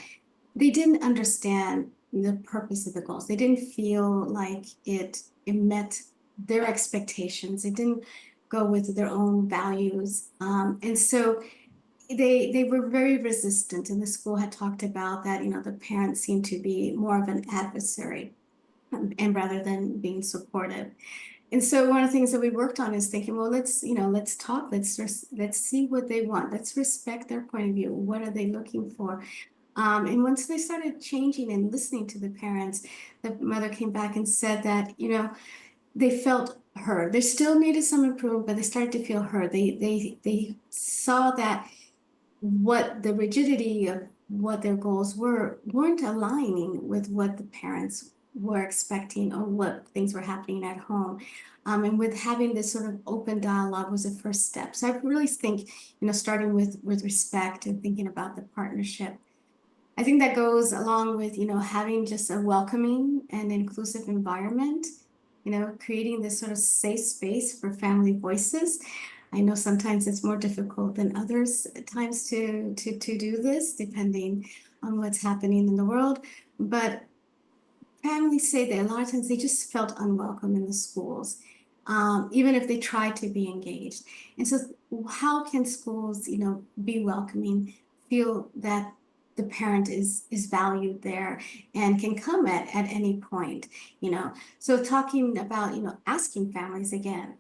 they didn't understand the purpose of the goals. They didn't feel like it met their expectations. It didn't go with their own values. And so they were very resistant. And the school had talked about that, the parents seemed to be more of an adversary, and rather than being supportive. And so one of the things that we worked on is thinking, well, let's talk, let's see what they want. Let's respect their point of view. What are they looking for? And once they started changing and listening to the parents, the mother came back and said that, they felt heard. They still needed some improvement, but they started to feel heard. They saw that what the rigidity of what their goals weren't aligning with what the parents were expecting or what things were happening at home. And with having this sort of open dialogue was the first step. So I really think, starting with respect and thinking about the partnership. I think that goes along with, having just a welcoming and inclusive environment, creating this sort of safe space for family voices. I know sometimes it's more difficult than others at times to do this, depending on what's happening in the world. But families say that a lot of times they just felt unwelcome in the schools, even if they tried to be engaged. And so, how can schools, be welcoming, feel that the parent is valued there and can come at any point, So talking about, asking families again,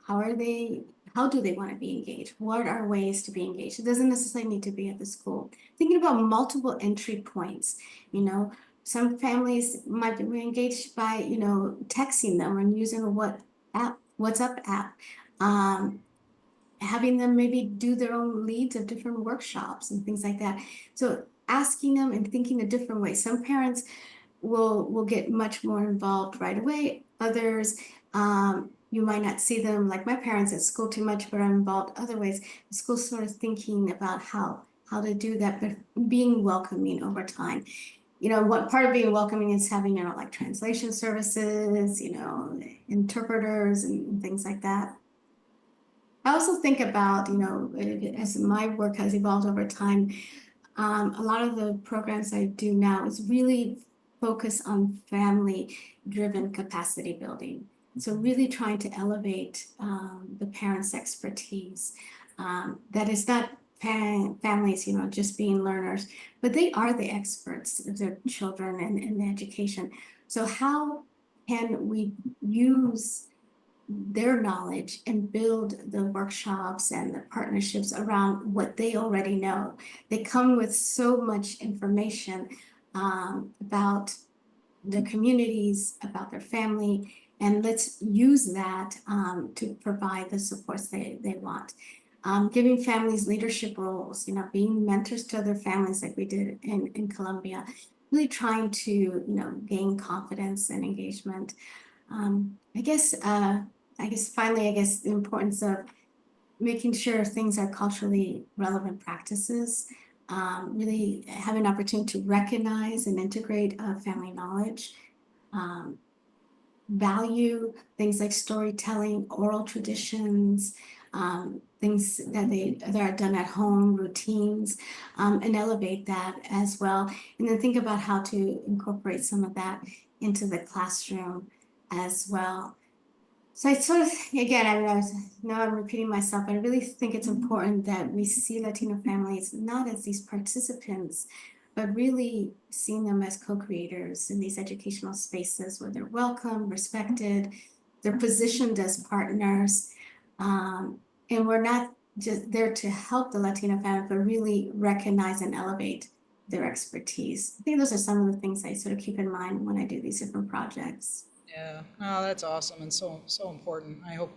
how are they? How do they want to be engaged? What are ways to be engaged? It doesn't necessarily need to be at the school. Thinking about multiple entry points, some families might be engaged by, texting them and using a WhatsApp app, having them maybe do their own leads of different workshops and things like that. So asking them and thinking a different way. Some parents will get much more involved right away. Others, you might not see them, like my parents, at school too much, but are involved other ways. The school's sort of thinking about how to do that, but being welcoming over time. What part of being welcoming is having, like translation services, interpreters and things like that. I also think about, as my work has evolved over time, a lot of the programs I do now is really focus on family-driven capacity building. So really trying to elevate the parents' expertise. That is not families, just being learners, but they are the experts of their children and the education. So how can we use their knowledge and build the workshops and the partnerships around what they already know? They come with so much information about the communities, about their family, and let's use that to provide the supports they want. Giving families leadership roles, being mentors to other families like we did in Colombia, really trying to, gain confidence and engagement. I guess finally, the importance of making sure things are culturally relevant practices, really have an opportunity to recognize and integrate family knowledge, value things like storytelling, oral traditions, things that are done at home, routines, and elevate that as well. And then think about how to incorporate some of that into the classroom as well. So I sort of, again, I know I'm repeating myself, but I really think it's important that we see Latino families not as these participants, but really seeing them as co-creators in these educational spaces where they're welcome, respected, they're positioned as partners. And we're not just there to help the Latino family, but really recognize and elevate their expertise. I think those are some of the things I sort of keep in mind when I do these different projects. Yeah, oh, that's awesome and so important. I hope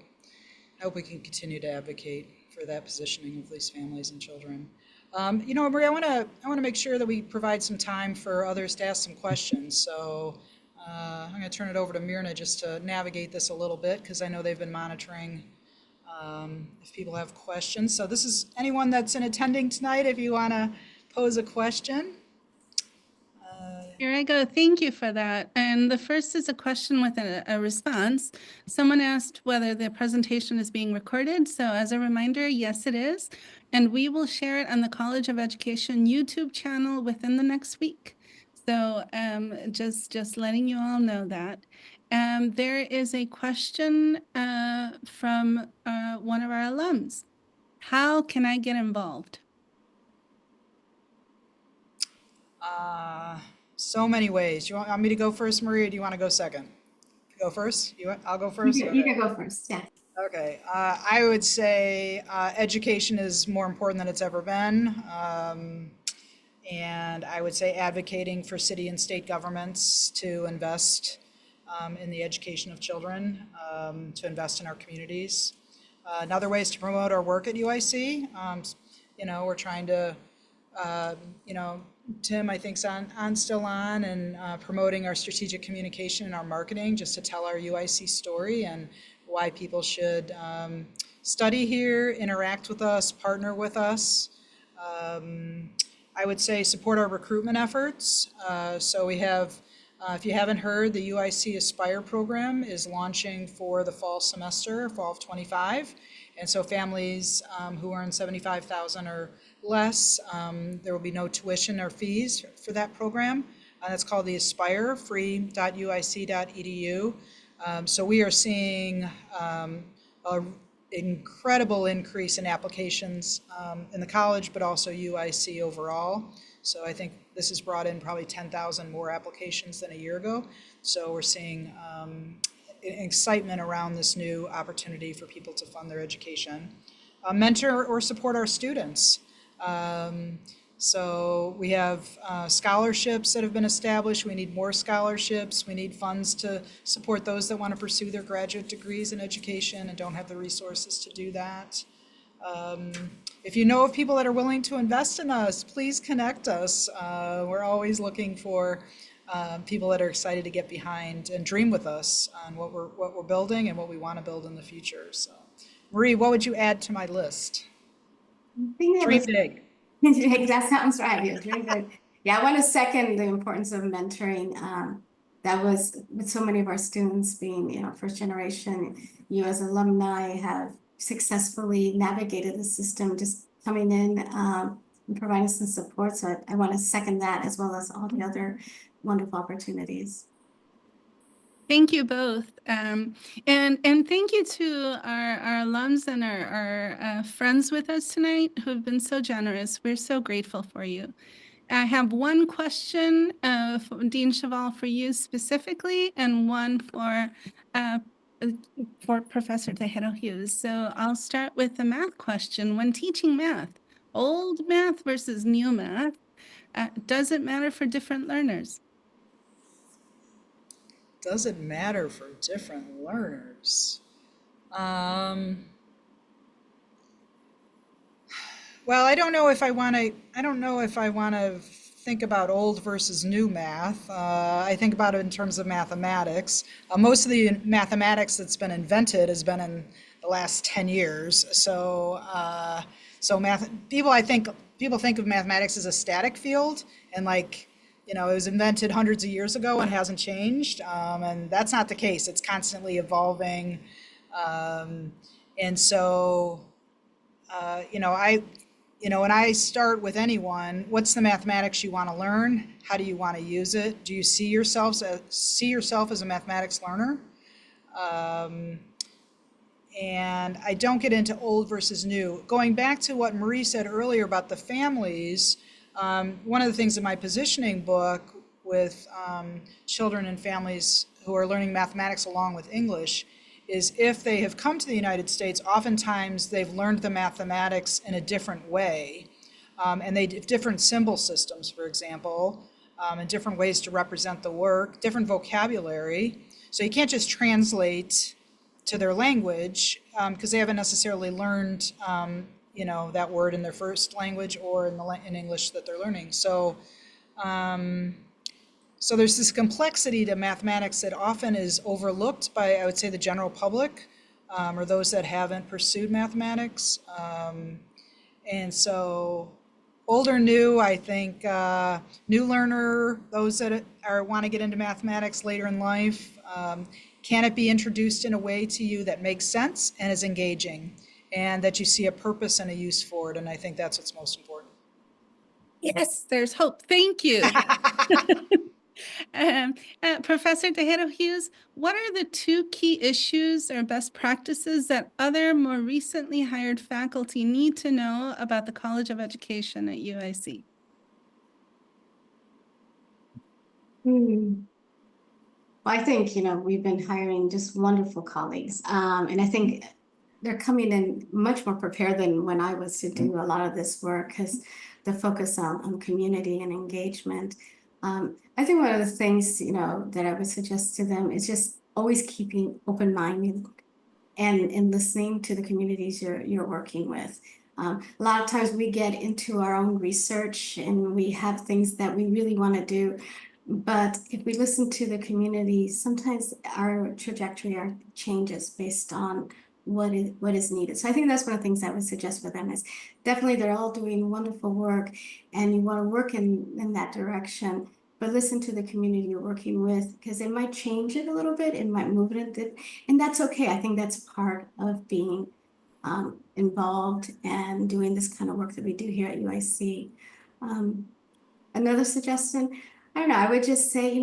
we can continue to advocate for that positioning of these families and children. Maria, I want to make sure that we provide some time for others to ask some questions. So I'm going to turn it over to Mirna just to navigate this a little bit because I know they've been monitoring if people have questions. So this is anyone that's in attending tonight. If you want to pose a question. Here I go. Thank you for that. And the first is a question with a response. Someone asked whether the presentation is being recorded. So as a reminder, yes, it is. And we will share it on the College of Education YouTube channel within the next week. So just letting you all know that. There is a question from one of our alums. How can I get involved? So many ways. You want me to go first, Maria? Or do you want to go second? Go first? I'll go first? You can go first, yeah. Okay. I would say education is more important than it's ever been. And I would say advocating for city and state governments to invest in the education of children, to invest in our communities. Another way is to promote our work at UIC. We're trying to You know, Tim, I think, is still on and promoting our strategic communication and our marketing just to tell our UIC story and why people should study here, interact with us, partner with us. I would say support our recruitment efforts. So we have, if you haven't heard, the UIC Aspire program is launching for the fall semester, fall of 25. And so families who earn 75,000 or less, there will be no tuition or fees for that program. That's called the Aspire, free.uic.edu. So we are seeing an incredible increase in applications in the college, but also UIC overall. So I think this has brought in probably 10,000 more applications than a year ago. So we're seeing excitement around this new opportunity for people to fund their education. Mentor or support our students. So we have scholarships that have been established. We need more scholarships. We need funds to support those that want to pursue their graduate degrees in education and don't have the resources to do that. If you know of people that are willing to invest in us, please connect us. We're always looking for people that are excited to get behind and dream with us on what we're building and what we want to build in the future. So, Marie, what would you add to my list? Dream big. That sounds right. Yeah, dream big. Yeah, I want to second the importance of mentoring. That was with so many of our students being, first generation. You as alumni have successfully navigated the system, just coming in and providing some support. So I want to second that as well as all the other wonderful opportunities. Thank you both. And thank you to our alums and our friends with us tonight who have been so generous. We're so grateful for you. I have one question, Dean Chval, for you specifically, and one for Professor Tejero Hughes. So I'll start with the math question. When teaching math, old math versus new math, does it matter for different learners? Does it matter for different learners? Well, I don't know if I want to think about old versus new math. I think about it in terms of mathematics. Most of the mathematics that's been invented has been in the last 10 years. So, people think of mathematics as a static field, and it was invented hundreds of years ago and hasn't changed. And that's not the case. It's constantly evolving. And so, when I start with anyone, what's the mathematics you want to learn? How do you want to use it? Do you see yourself as a mathematics learner? And I don't get into old versus new. Going back to what Marie said earlier about the families, one of the things in my positioning book with children and families who are learning mathematics along with English is if they have come to the United States, oftentimes they've learned the mathematics in a different way. And they have different symbol systems, for example, and different ways to represent the work, different vocabulary. So you can't just translate to their language because they haven't necessarily learned that word in their first language or in English that they're learning. So so there's this complexity to mathematics that often is overlooked by, I would say, the general public or those that haven't pursued mathematics. And so old or new, I think new learner, those that want to get into mathematics later in life, can it be introduced in a way to you that makes sense and is engaging and that you see a purpose and a use for it? And I think that's what's most important. Yes, there's hope. Thank you. Professor Tejero Hughes, what are the two key issues or best practices that other more recently hired faculty need to know about the College of Education at UIC? Well, I think, we've been hiring just wonderful colleagues. And I think they're coming in much more prepared than when I was to do a lot of this work because the focus on community and engagement. I think one of the things, that I would suggest to them is just always keeping open-minded and listening to the communities you're working with. A lot of times we get into our own research and we have things that we really want to do. But if we listen to the community, sometimes our trajectory changes based on what is needed. So I think that's one of the things I would suggest for them is definitely they're all doing wonderful work and you want to work in that direction, but listen to the community you're working with because it might change it a little bit, it might move it a bit, and that's okay. I think that's part of being involved and doing this kind of work that we do here at UIC. Another suggestion, I don't know, I would just say,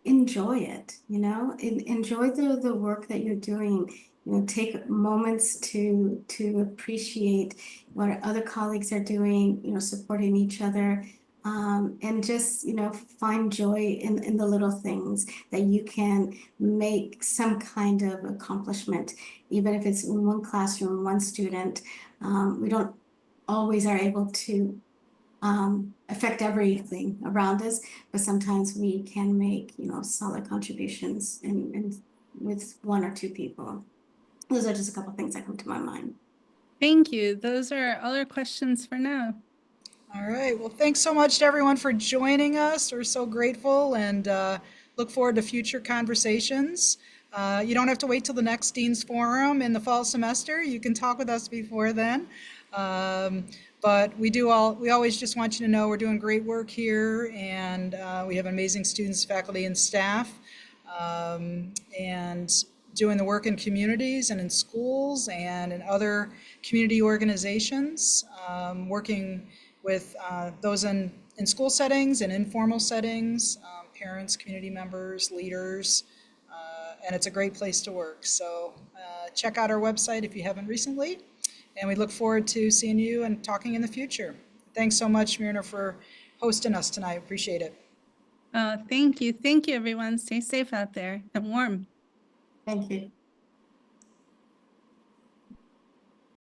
enjoy it, enjoy the work that you're doing, take moments to appreciate what other colleagues are doing, supporting each other, and just, find joy in the little things that you can make some kind of accomplishment, even if it's in one classroom, one student. We don't always are able to affect everything around us, but sometimes we can make, solid contributions in with one or two people. Those are just a couple of things that come to my mind. Thank you. Those are all our questions for now. All right. Well, thanks so much to everyone for joining us. We're so grateful and look forward to future conversations. You don't have to wait till the next Dean's Forum in the fall semester. You can talk with us before then. But we always just want you to know we're doing great work here, and we have amazing students, faculty, and staff, and doing the work in communities and in schools and in other community organizations, working with those in school settings and informal settings, parents, community members, leaders, and it's a great place to work. So check out our website if you haven't recently, and we look forward to seeing you and talking in the future. Thanks so much, Myrna, for hosting us tonight. Appreciate it. Thank you. Thank you, everyone. Stay safe out there and warm. Thank you.